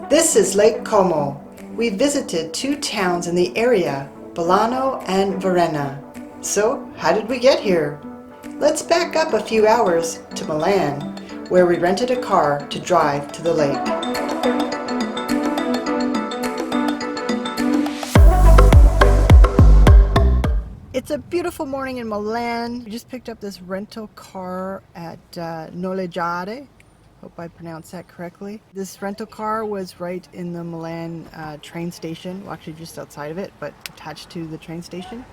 This is Lake Como. We visited two towns in the area, Bellano and Varenna. So, how did we get here? Let's back up a few hours to Milan, where we rented a car to drive to the lake. It's a beautiful morning in Milan. We just picked up this rental car at Noleggiare. Hope I pronounced that correctly. This rental car was right in the Milan train station. Well, actually just outside of it, but attached to the train station.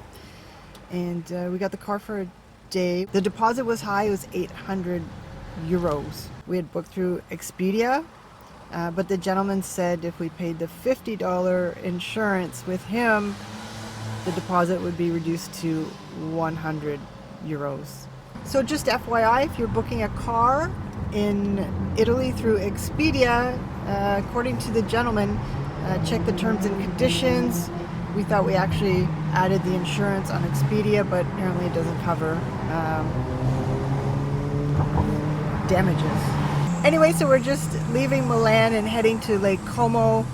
And we got the car for a day. The deposit was high. It was 800 euros. We had booked through Expedia, but the gentleman said if we paid the $50 insurance with him, the deposit would be reduced to 100 euros. So just FYI, if you're booking a car in Italy through Expedia, according to the gentleman, check the terms and conditions. We thought we actually added the insurance on Expedia, but apparently it doesn't cover damages. Anyway, so we're just leaving Milan and heading to Lake Como,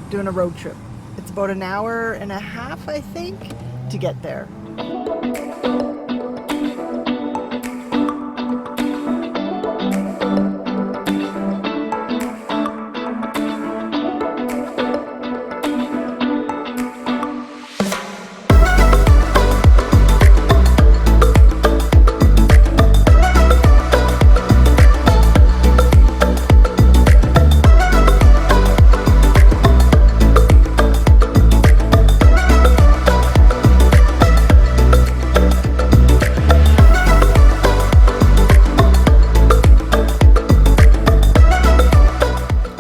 doing a road trip. It's about an hour and a half, I think, to get there.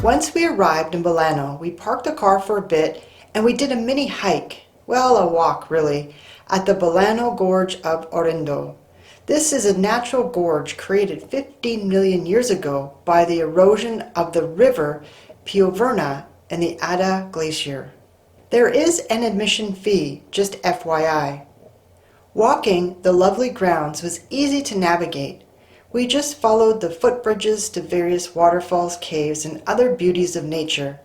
Once we arrived in Bellano, we parked the car for a bit and we did a mini hike, well, a walk really, at the Bellano Gorge of Orendo. This is a natural gorge created 15 million years ago by the erosion of the river Verrana in the Adda Glacier. There is an admission fee, just FYI. Walking the lovely grounds was easy to navigate. We just followed the footbridges to various waterfalls, caves, and other beauties of nature.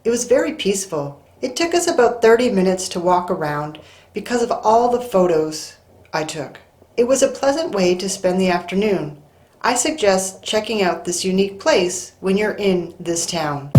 It was very peaceful. It took us about 30 minutes to walk around because of all the photos I took. It was a pleasant way to spend the afternoon. I suggest checking out this unique place when you're in this town.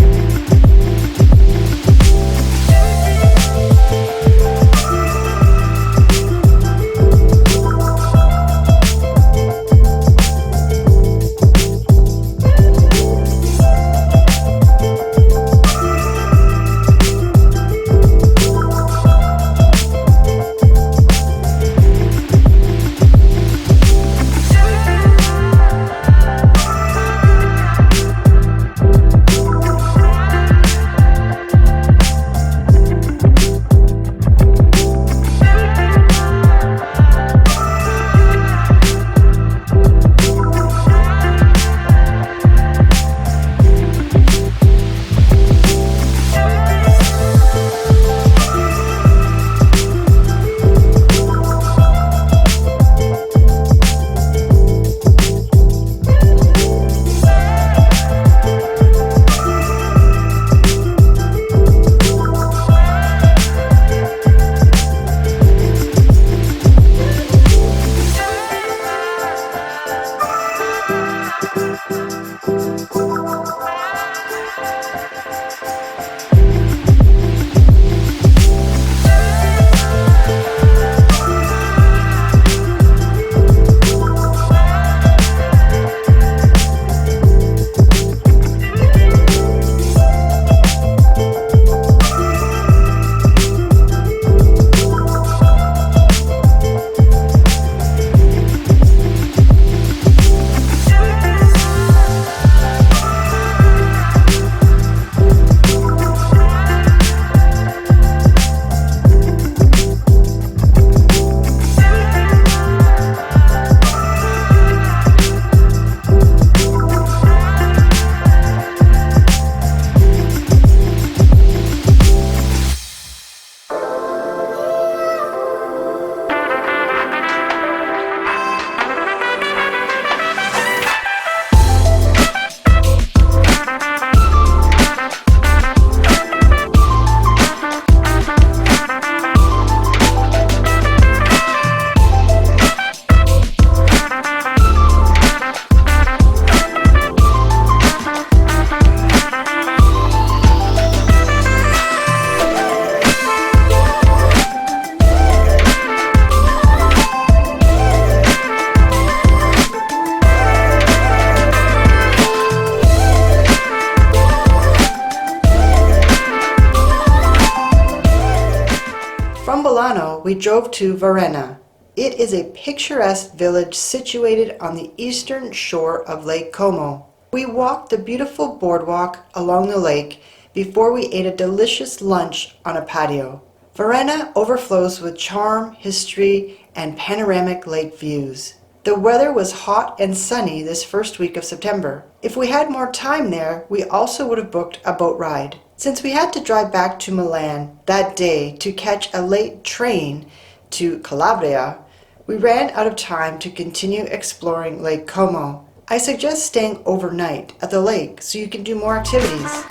Como, we drove to Varenna. It is a picturesque village situated on the eastern shore of Lake Como. We walked the beautiful boardwalk along the lake before we ate a delicious lunch on a patio. Varenna overflows with charm, history, and panoramic lake views. The weather was hot and sunny this first week of September. If we had more time there, we also would have booked a boat ride. Since we had to drive back to Milan that day to catch a late train to Calabria, we ran out of time to continue exploring Lake Como. I suggest staying overnight at the lake so you can do more activities.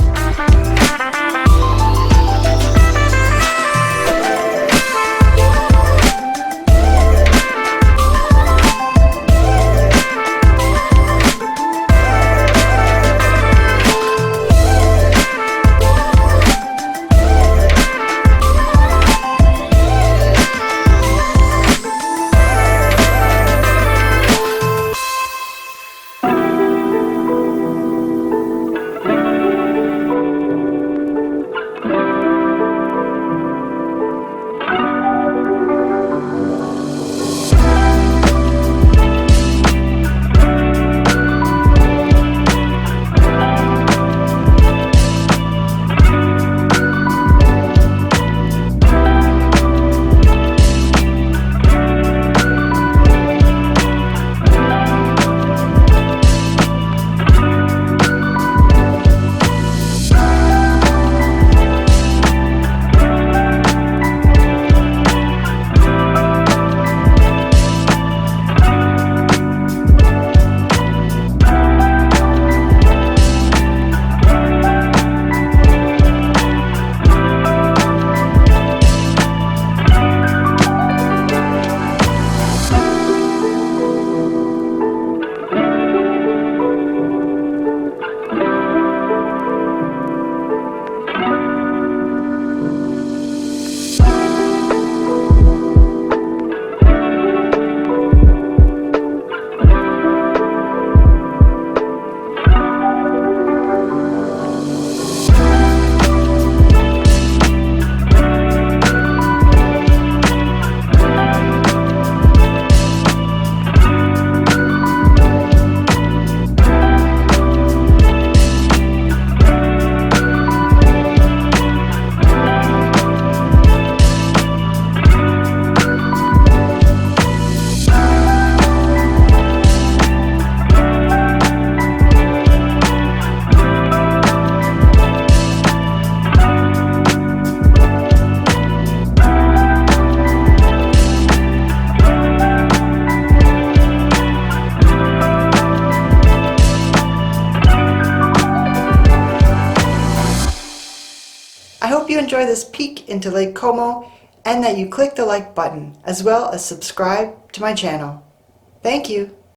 I hope you enjoy this peek into Lake Como and that you click the like button as well as subscribe to my channel. Thank you.